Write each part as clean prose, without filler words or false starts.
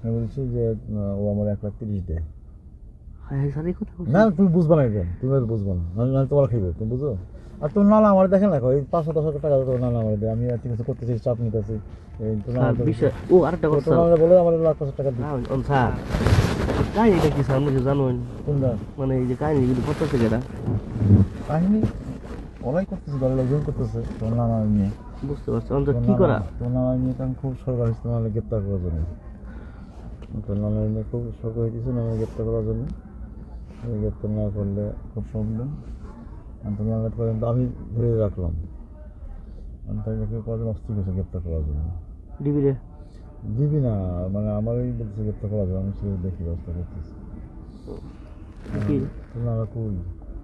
আমি বলছি যে ও আমার 1,30,000 দেয়। হ্যাঁ হ্যাঁ স্যার এই কথা বলছি। না তুমি বুঝবা না, এটা তুমি আর বুঝবা না, নাহলে তোমার খাইবে, তুমি বুঝো। আর তুমি নালা আমার দেখেন না, ওই 500-1000 টাকা তো নালা আমার দেয়, আমি আর কিছু করতেছি, চাপ নিতেছি, স্যার বিষয় ও আরেকটা কথা স্যার। তোমার বলে আমার 1,00,000 টাকা দিই। স্যার কাহিনিটা কি স্যার আপনি জানেন? কোনটা মানে এই যে কাহিনিগুলো করতেছে কেটা কাহিনী? ওরাই করতেছে, দলের লোকজন করতেছে তোমার নানা নিয়ে। বুঝতে পারছি অন্তত কি করা। তোমার নানা নিয়ে তো আমি খুব সরকার তোমার গ্রেপ্তার করার জন্য, তোর নানা নিয়ে খুব সরকার হয়েছে নানা গ্রেপ্তার করার জন্য। গ্রেপ্তার না করলে খুব প্রবলেম। তুমি আমার পর্যন্ত আমি ধরে রাখলাম, তাকে কদিন অস্থির হয়েছে গ্রেপ্তার করার জন্য। ডিবিরে দিবি না, মানে আমারই বলছে গ্রেপ্তার করার জন্য, আমি সেটা দেখি ব্যবস্থা করতেছি। তুমি আমরা কই?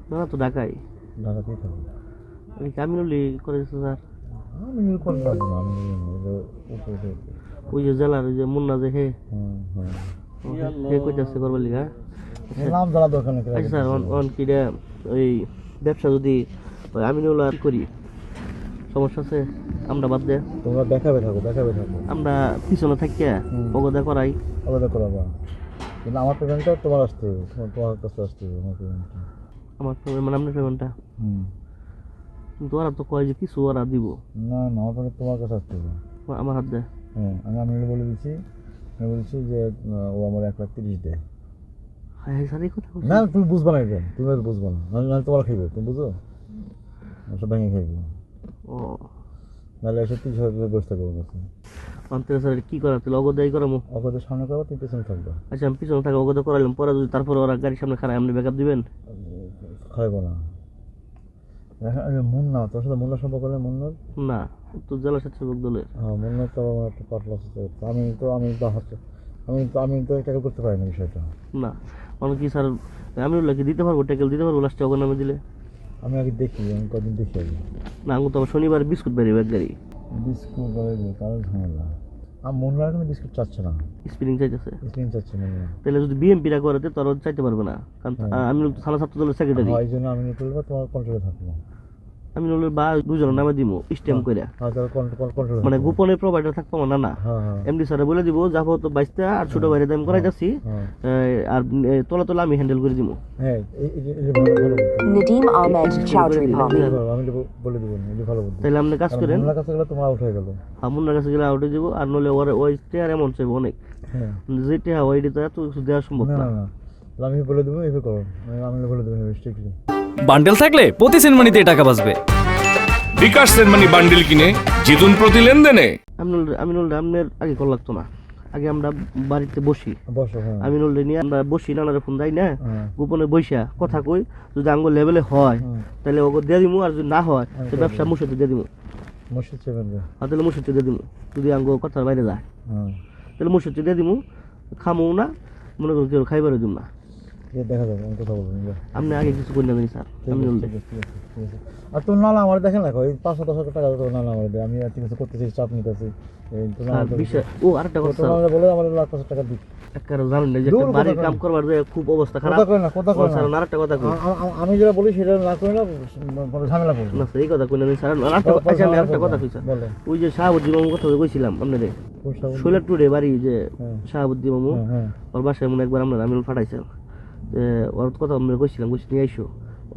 না তো ঢাকায় ঢাকাতেই থাকবো। ওই কামিনুলি করেছে স্যার। আমি নিরূপণ পারবো না, আমি ওই যে জেলার ওই যে মুন্না যে হে হে কইতাছে করবার লিগা। নাম জানা দরকার নেই। আচ্ছা স্যার অন কি রে ওই ব্যবসা যদি ওই আমিনুল আর করি সমস্যা আছে? আমরা বাদ দে, তোমরা দেখাবে থাকো। আমরা পিছনে থাকিয়া অগদা করাই। আলাদা করাবা, কিন্তু আমার পেমেন্টটা তোমার আসতে হবে, তোমার কাছে আসতে হবে আমার পেমেন্টটা। আমার মানে আপনার পেমেন্টটা কিন্তু ওরা তো কয় যে কিছু ওরা দিব না আমার পেমেন্ট তোমার কাছে আসতে হবে। আমার হাত দেয়। হ্যাঁ আমি বলে দিচ্ছি, আমি বলছি যে ও আমার 1,30,000 দেয়। হ্যাঁ হ্যাঁ স্যার এই কথা বলছি। না তুমি বুঝবা না, এটা তুমি আর বুঝবা না, নাহলে তোমার খাইবে, তুমি বুঝো, সব ভেঙে খাইবে। ও নাহলে এসে 30,000 বসে থাকবো কাছে। অন্তরে স্যার কি করা তাহলে অগদাই করামো? অগদের সামনে করবো, তুমি পেছনে থাকবে। আচ্ছা আমি পিছনে থাকা অগদা করাইলাম, পরে যদি তারপরে ওরা গাড়ির সামনে খারাপ আপনি ব্যাকআপ দিবেন? খাইবো না। মুন্না, তোর সাথে মুন্নার সম্পর্ক করলে মুন্নার না তো জেলা স্বেচ্ছাসেবক দলের। হ্যাঁ মুন্নার তো আমার একটা পার্টনার আছে। আমি তো ট্যাকেল করতে পারি না বিষয়টা। না মানে কি স্যার আমি কি দিতে পারবো, ট্যাকেল দিতে পারবো লাস্টে অগর নামে দিলে? আমি আগে দেখি, আমি কদিন দেখি আগে। না আমি তো শনিবার বিস্কুট বেরিয়ে এক গাড়ি বিস্কুট কারণ ঝামেলা। আর মুন্নার কিন্তু বিস্কুট চাচ্ছে না, স্পিনিং চাইতেছে। স্ক্রিন চাচ্ছে না। তাহলে যদি বিএমপিরা করাতে তারা চাইতে পারবে না, কারণ আমি থানা ছাত্র দলের সেক্রেটারি। এই জন্য আমি করবো, তোমার কন্ট্রোলে থাকবো। আমি নলে বা দুজনের নামে দিব স্ট্যাম্প করে, মানে গোপনে প্রোভাইডার থাকবো না। না এমডি স্যারে বলে দিব যাবো তো 22টা আর ছোট বাইরে আমি করাইতেছি, আর তোলা তোলা আমি হ্যান্ডেল করে দিব। হ্যাঁ Nadeem Ahmed Chowdhury Poppy. আমি বলে দিব, এটা ভালো বুদ্ধি। তাহলে আপনি কাজ করেন, মুন্নার কাছে গেলে তোমার আউট হয়ে গেল। হ্যাঁ মুন্নার কাছে গেলে আউটে দিব, আর নলে ওই টেয়ার এমন চাইবো অনেক, যেটা ওইটা তো এত কিছু দেওয়া সম্ভব না। আমি বলে দেবো, এইভাবে করো, আমি বলে দেবো স্ট্রিক্টলি। বান্ডেল থাকলে প্রতি সেনমানিতে টাকা বাঁচবে। বিকাশ সেনমানি বান্ডেল কিনে জিতুন প্রতি লেনদেনে। আমি নলে আপনার আগে কল লাগতো না, আগে আমরা বাড়িতে বসি, আমি নলে নিয়ে আমরা বসি, নানারে ফোন দেয় না, গোপনে বৈশা কথা কই, যদি আঙ্গুল লেভেলে হয় তাহলে ওকে দিয়ে দিমু, আর যদি না হয় তো ব্যবসা মুর্শিদে দিয়ে দিমু। তাহলে মুর্শিদে দিয়ে দিমু, যদি আঙ্গুল কথার বাইরে যায় তাহলে মুর্শিদে দিয়ে দিমু, খামু না মনে করুন কেউ খাইবারও দিম না। দেখা যাবে, আমি কথা বলবো। আপনি আগে কিছু করে নেবেন স্যার। আমি আর তোর নালা আমার দেখেন না, ওই 500-1000 টাকা তোর নালা আমার দেয়, আমি আর কিছু করতেছি, চাপ নিতেছি। ও আরেকটা কথা বলে আমার 1,00,000 টাকা দিই। জানেন না যে বাড়ির কাম করবার যে খুব অবস্থা খারাপ। কথা কই না। আরেকটা কথা কই, আমি যেটা বলি সেটা না কই না, ঝামেলা করব না এই কথা কই না স্যার। আচ্ছা আমি আরেকটা কথা কই স্যার, ওই যে শাহাবুদ্দিন মামুর কথা কইছিলাম আপনাদের, শৈলার টুডে বাড়ি যে শাহাবুদ্দিন মামু, ওর বাসায় মনে একবার আমরা আমি ফাটাইছিলাম, ওর কথা আমরা কইছিলাম, নিয়ে আইসো,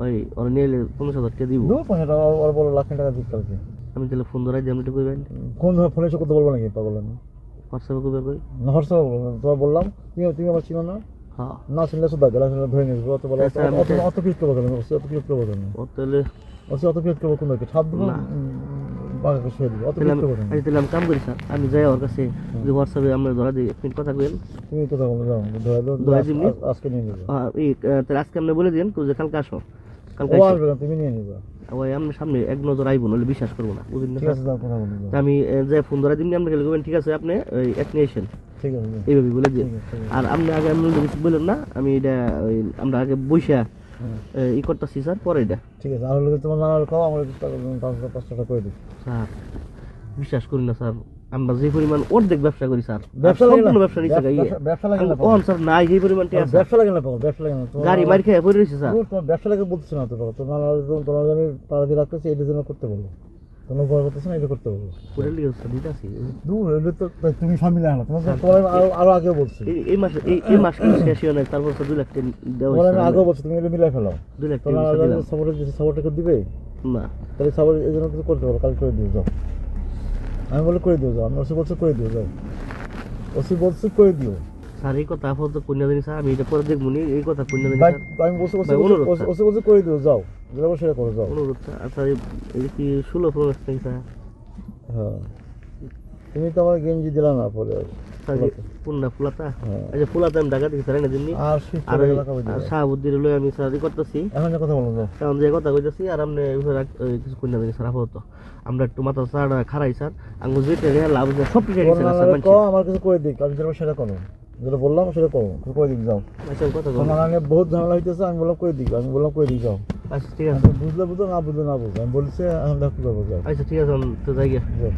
ওই ওরা নিয়ে এলে 50,000 টাকা দিব। ওর বলো 1,00,000 টাকা দিতে হবে। আমি তাহলে ফোন ধরাই দিই, আপনি একটু কইবেন কোন ফোনে এসে কথা বলবো নাকি? পাগল না, হোয়াটসঅ্যাপে কইবে কই না হোয়াটসঅ্যাপে বলবো, তোমার বললাম তুমি আমার চিনো না। হ্যাঁ না চিনলে শুধু গেলা ধরে নিবো, অত বলো অত কিছু করবো না, অত কিছু করবো না, ও তাহলে অত কিছু করবো কোন ছাপ দিব বাগাকে শুয়ে দিব, অত কিছু করবো না। তাহলে আমি কাম করি স্যার, আমি যাই ওর কাছে, যদি হোয়াটসঅ্যাপে আমরা ধরা দিই আপনি কথা কইবেন, তুমি কথা বলো, যাও ধরে আজকে নিয়ে নিবো। তাহলে আজকে আপনি বলে দিন যে কালকে আসো, কালকে আসবে না, তুমি নিয়ে নিবা। ওই আমি সামনে এক নজর আইব, নাহলে বিশ্বাস করবো না, বুঝলেন না? ঠিক আছে, যাও কথা বলবো। আমি যে ফোন ধরা দিন আপনি বলবেন ঠিক আছে আপনি ওই এক নিয়ে আসেন, ঠিক আছে এইভাবে বলে দিন। আর আপনি আগে আপনি কিছু বললেন না, আমি এটা আমরা আগে বইসা ই করতেছি স্যার, পরে এটা ঠিক আছে। আর তোমার নানার খাও, আমার 5 টাকা করে দিই স্যার। বিশ্বাস করি না স্যার, আমরা যে পরিমাণ অর্ধেক ব্যবসা করি স্যার, ব্যবসা নিচে ব্যবসা লাগে না স্যার, নাই সেই পরিমাণ ব্যবসা লাগে না, ব্যবসা লাগে না, গাড়ি মার খেয়ে পড়ে রয়েছে স্যার। তোমার ব্যবসা লাগে বলতেছো না তো, তোমার আমি তাড়াতাড়ি রাখতেছি, এই জন্য করতে বলো। তোমরা ভয় করতেছো না, এটা করতে হবে। পুরো লিগে দিতে আছি দূর এগুলো তো তুমি স্বামী না তোমাকে তোমার আরো আগে বলছি, এই মাসে এই মাস কি শেষ হয় না, তারপর তো 2 লাখ টাকা দেওয়া তোমার আমি হয়েছে আগেও বলছি, তুমি এগুলো মিলাই ফেলো। 2 লাখ তোমার টাকা দিলাম। সাপোর্টটা করে দিবে না তাহলে সাপোর্ট এই জন্য কিছু করতে পারো, কাল করে দিও যাও। আমি বলে করে দিও যাও, আমি ওসি বলছি করে দিও যাও, ওসি বলছি করে দিও। স্যার এই কথা আপাতত কন্যা জানি স্যার, আমি এটা পরে দেখবো নি, এই কথা কন্যা জানি ভাই স্যার। আমি বলছি ভাই, অনুরোধ স্যার। ওসি বলছি করে দিও যাও, যেটা বলছো সেটা করো যাও। অনুরোধ স্যার। আচ্ছা এই কি 16 প্রো ম্যাক্স নাকি স্যার? হ্যাঁ তুমি তো আমার গেঞ্জি দিলা না পরে স্যার পুন্না ফুলাতা, হ্যাঁ। আচ্ছা ফুলাতা আমি ঢাকা থেকে স্যার এনে দিননি। আর শিফট আর করে টাকা পাই দিও। শাহাবুদ্দির লই আমি স্যার করতেছি, এখন যে কথা বলো যাও। কারণ যে কথা কইতাছি আর আপনি কিছু কন্যা জানি স্যার আপাতত। আমরা একটু মাথা স্যার খারাই স্যার, আঙ্গুল যেটা রে লাভ সব কিছু গেছে তোমার স্যার। নানারে কও আমার কিছু করে দিক, আমি যেটা সেটা করো, যেটা বললাম সেটা করো, করে দিক যাও। আচ্ছা কথা বল। তোমার নানা বহুত ঝামেলা হইতেছে, আমি বললাম করে দিক, আমি বললাম করে দিক যাও। আচ্ছা ঠিক আছে, বুঝলে বুঝো না বুঝলে না বুঝো, আমি বলছি এখন দেখো করবো যাও আচ্ছা ঠিক আছে, আমি তো যাই গিয়া। যাও।